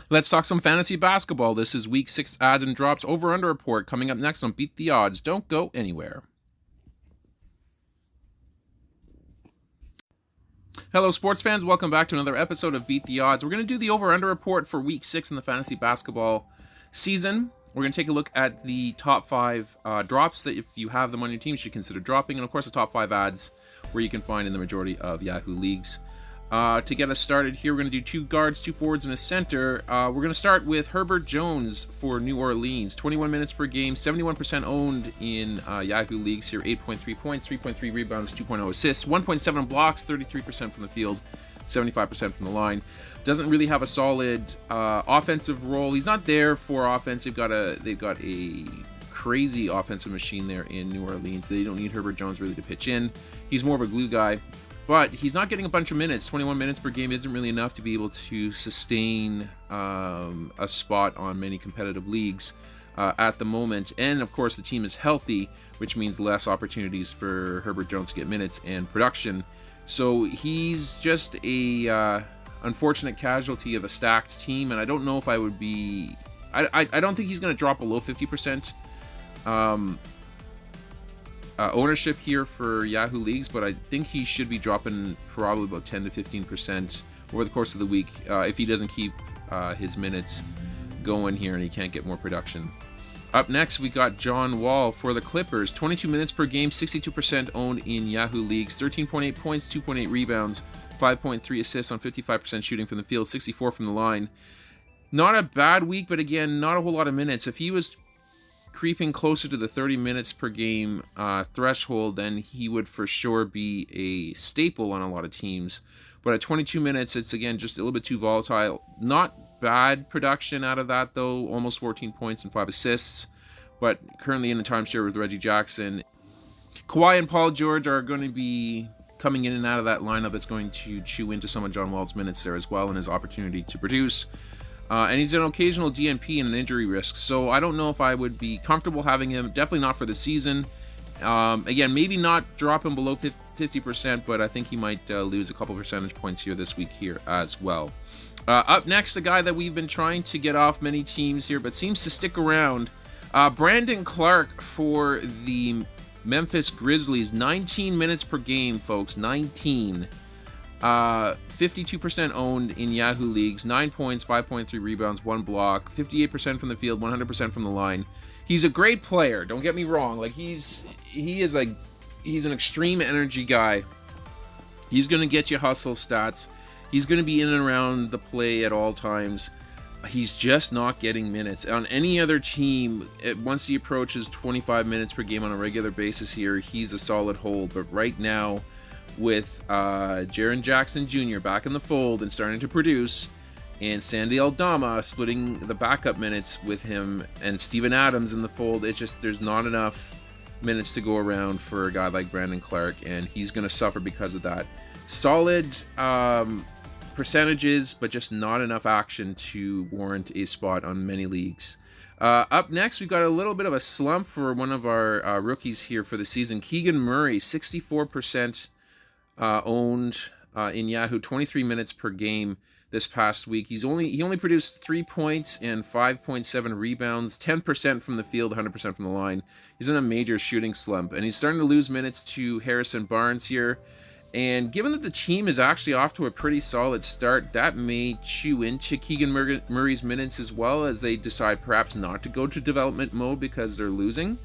Let's talk some fantasy basketball. This is week 6 odds and drops over-under report coming up next on Beat the Odds. Don't go anywhere. Hello, sports fans. Welcome back to another episode of Beat the Odds. We're going to do the over-under report for week 6 in the fantasy basketball season. We're going to take a look at the top 5 drops that if you have them on your team, you should consider dropping. And of course, the top 5 ads where you can find in the majority of Yahoo leagues. To get us started here, we're going to do 2 guards, 2 forwards, and a center. We're going to start with Herbert Jones for New Orleans. 21 minutes per game, 71% owned in Yahoo leagues here. 8.3 points, 3.3 rebounds, 2.0 assists, 1.7 blocks, 33% from the field, 75% from the line. Doesn't really have a solid offensive role. He's not there for offense. They've got a crazy offensive machine there in New Orleans. They don't need Herbert Jones really to pitch in. He's more of a glue guy. But he's not getting a bunch of minutes. 21 minutes per game isn't really enough to be able to sustain a spot on many competitive leagues at the moment. And, of course, the team is healthy, which means less opportunities for Herbert Jones to get minutes and production. So he's just a unfortunate casualty of a stacked team, and I don't know if I would be... I don't think he's going to drop below 50%. Ownership here for Yahoo leagues, but I think he should be dropping probably about 10 to 15% over the course of the week if he doesn't keep his minutes going here and he can't get more production. Up next, we got John Wall for the Clippers. 22 minutes per game, 62% owned in Yahoo leagues, 13.8 points, 2.8 rebounds, 5.3 assists on 55% shooting from the field, 64 from the line. Not a bad week, but again, not a whole lot of minutes. If he was creeping closer to the 30 minutes per game threshold, then he would for sure be a staple on a lot of teams. But at 22 minutes, it's again just a little bit too volatile. Not bad production out of that though, almost 14 points and 5 assists. But currently in the timeshare with Reggie Jackson. Kawhi and Paul George are going to be coming in and out of that lineup. It's going to chew into some of John Wall's minutes there as well and his opportunity to produce. And he's an occasional DNP and an injury risk, so I don't know if I would be comfortable having him. Definitely not for the season. Again, maybe not drop him below 50%, but I think he might lose a couple percentage points here this week here as well. Up next, a guy that we've been trying to get off many teams here, but seems to stick around. Brandon Clark for the Memphis Grizzlies. 19 minutes per game, folks. 19. 52% owned in Yahoo leagues, 9 points, 5.3 rebounds, 1 block, 58% from the field, 100% from the line. He's a great player, don't get me wrong. Like he's an extreme energy guy. He's going to get you hustle stats. He's going to be in and around the play at all times. He's just not getting minutes. On any other team, once he approaches 25 minutes per game on a regular basis here, he's a solid hold. But right now, with Jaren Jackson Jr. back in the fold and starting to produce, and Sandy Aldama splitting the backup minutes with him, and Steven Adams in the fold, it's just there's not enough minutes to go around for a guy like Brandon Clark, and he's going to suffer because of that. Solid percentages, but just not enough action to warrant a spot on many leagues. Up next, we've got a little bit of a slump for one of our rookies here for the season. Keegan Murray, 64% owned in Yahoo, 23 minutes per game this past week. He only produced 3 points and 5.7 rebounds, 10% from the field, 100% from the line. He's in a major shooting slump, and he's starting to lose minutes to Harrison Barnes here. And given that the team is actually off to a pretty solid start, that may chew into Keegan Murray's minutes as well, as they decide perhaps not to go to development mode because they're losing.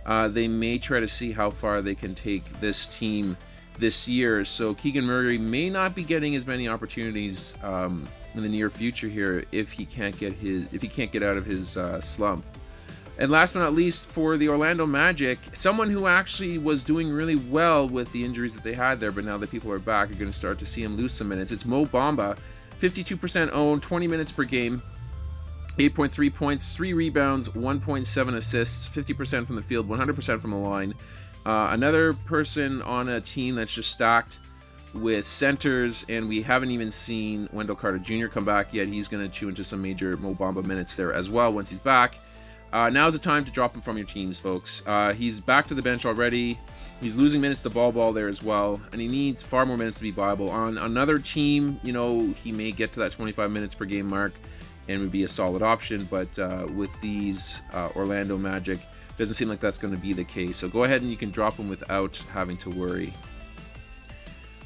They may try to see how far they can take this team this year, so Keegan Murray may not be getting as many opportunities in the near future here if he can't get out of his slump. And last but not least, for the Orlando Magic, someone who actually was doing really well with the injuries that they had there, but now that people are back, you're going to start to see him lose some minutes. It's Mo Bamba, 52% owned, 20 minutes per game, 8.3 points, 3 rebounds, 1.7 assists, 50% from the field, 100% from the line. Another person on a team that's just stacked with centers, and we haven't even seen Wendell Carter Jr. come back yet. He's going to chew into some major Mo Bamba minutes there as well once he's back. Now's the time to drop him from your teams, folks. He's back to the bench already. He's losing minutes to ball there as well, and he needs far more minutes to be viable. On another team, he may get to that 25 minutes per game mark. and would be a solid option. But with these Orlando Magic, doesn't seem like that's going to be the case. So go ahead and you can drop him without having to worry.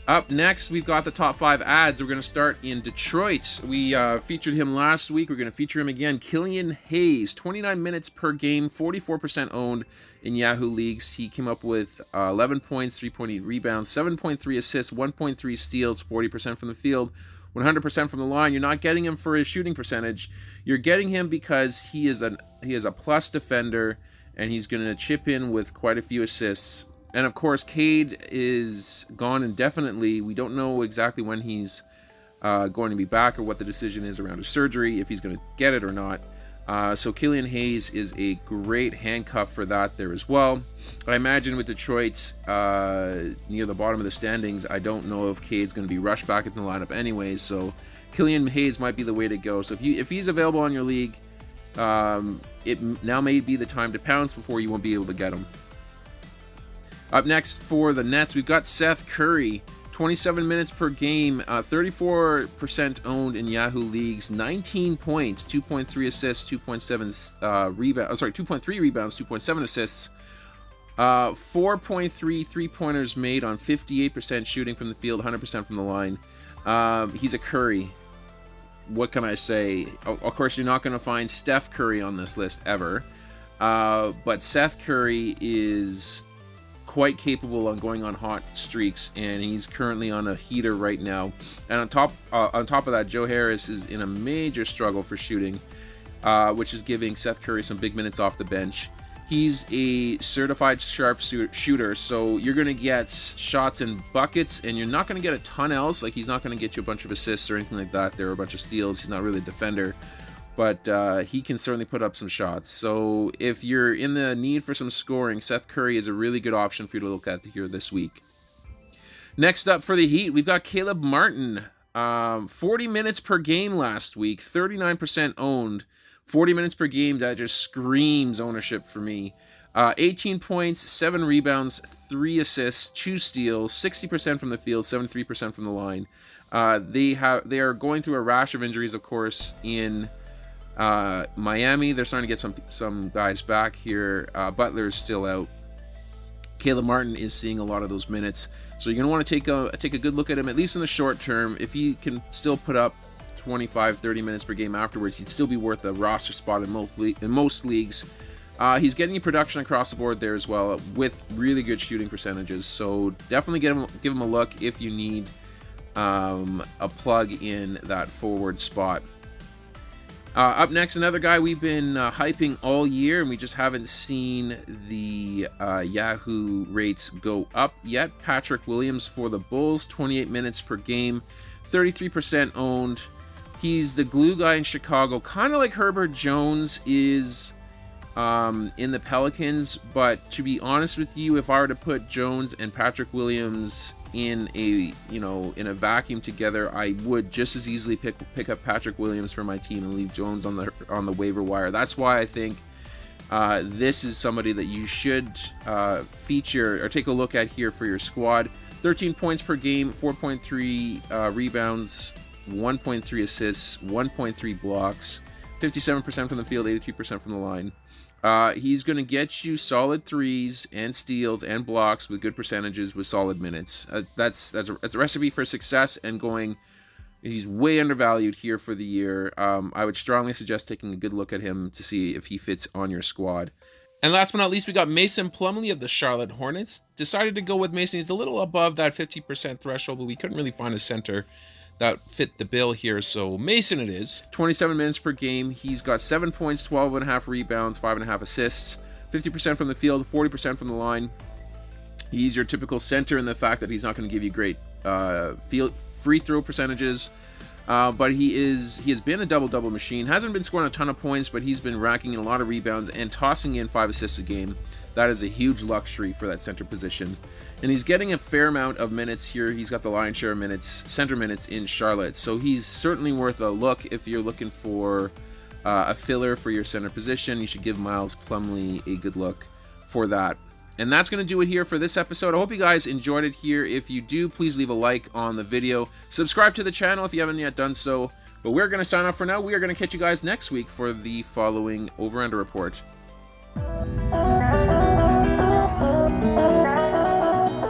Up next, we've got the top 5 ads. We're going to start in Detroit. We featured him last week. We're going to feature him again. Killian Hayes, 29 minutes per game, 44% owned in Yahoo leagues. He came up with 11 points, 3.8 rebounds, 7.3 assists, 1.3 steals, 40% from the field, 100% from the line. You're not getting him for his shooting percentage. You're getting him because he is a plus defender, and he's going to chip in with quite a few assists. And of course, Cade is gone indefinitely. We don't know exactly when he's going to be back or what the decision is around his surgery, if he's going to get it or not. So Killian Hayes is a great handcuff for that there as well. I imagine with Detroit near the bottom of the standings, I don't know if Cade's going to be rushed back into the lineup anyways. So Killian Hayes might be the way to go. So if he's available on your league, it now may be the time to pounce before you won't be able to get him. Up next for the Nets, we've got Seth Curry, 27 minutes per game, 34% owned in Yahoo leagues, 19 points, 2.3 assists, 2.7 rebounds, 2.3 rebounds, 2.7 assists, 4.3 three-pointers made on 58% shooting from the field, 100% from the line. He's a Curry. What can I say? Of course, you're not going to find Steph Curry on this list ever, but Seth Curry is quite capable on going on hot streaks, and he's currently on a heater right now. And on top of that, Joe Harris is in a major struggle for shooting, which is giving Seth Curry some big minutes off the bench. He's a certified sharp shooter, so you're going to get shots and buckets, and you're not going to get a ton else. Like, he's not going to get you a bunch of assists or anything like that. There are a bunch of steals. He's not really a defender, but he can certainly put up some shots. So if you're in the need for some scoring, Seth Curry is a really good option for you to look at here this week. Next up for the Heat, we've got Caleb Martin. 40 minutes per game last week, 39% owned. 40 minutes per game, that just screams ownership for me. 18 points, 7 rebounds, 3 assists, 2 steals, 60% from the field, 73% from the line. They are going through a rash of injuries, of course, in Miami. They're starting to get some guys back here. Butler's still out. Caleb Martin is seeing a lot of those minutes, so you're going to want to take a good look at him, at least in the short term. If he can still put up 25-30 minutes per game afterwards, he'd still be worth a roster spot in most leagues. He's getting you production across the board there as well, with really good shooting percentages, so definitely give him a look if you need a plug in that forward spot. Up next, another guy we've been hyping all year, and we just haven't seen the Yahoo rates go up yet. Patrick Williams for the Bulls, 28 minutes per game, 33% owned. He's the glue guy in Chicago, kind of like Herbert Jones is in the Pelicans. But to be honest with you, if I were to put Jones and Patrick Williams in a vacuum together, I would just as easily pick up Patrick Williams for my team and leave Jones on the waiver wire. That's why I think this is somebody that you should feature or take a look at here for your squad. 13 points per game, 4.3 rebounds, 1.3 assists, 1.3 blocks, 57% from the field, 83% from the line. He's going to get you solid threes and steals and blocks with good percentages with solid minutes. That's a recipe for success and going. He's way undervalued here for the year. I would strongly suggest taking a good look at him to see if he fits on your squad. And last but not least, we got Mason Plumlee of the Charlotte Hornets. Decided to go with Mason. He's a little above that 50% threshold, but we couldn't really find a center that fit the bill here, so Mason it is. 27 minutes per game. He's got 7 points, 12.5 rebounds, 5.5 assists, 50% from the field, 40% from the line. He's your typical center in the fact that he's not going to give you great free throw percentages, but he has been a double-double machine. Hasn't been scoring a ton of points, but he's been racking in a lot of rebounds and tossing in 5 assists a game. That is a huge luxury for that center position. And he's getting a fair amount of minutes here. He's got the lion's share of minutes, center minutes in Charlotte. So he's certainly worth a look if you're looking for a filler for your center position. You should give Miles Plumlee a good look for that. And that's going to do it here for this episode. I hope you guys enjoyed it here. If you do, please leave a like on the video. Subscribe to the channel if you haven't yet done so. But we're going to sign off for now. We are going to catch you guys next week for the following over-under report.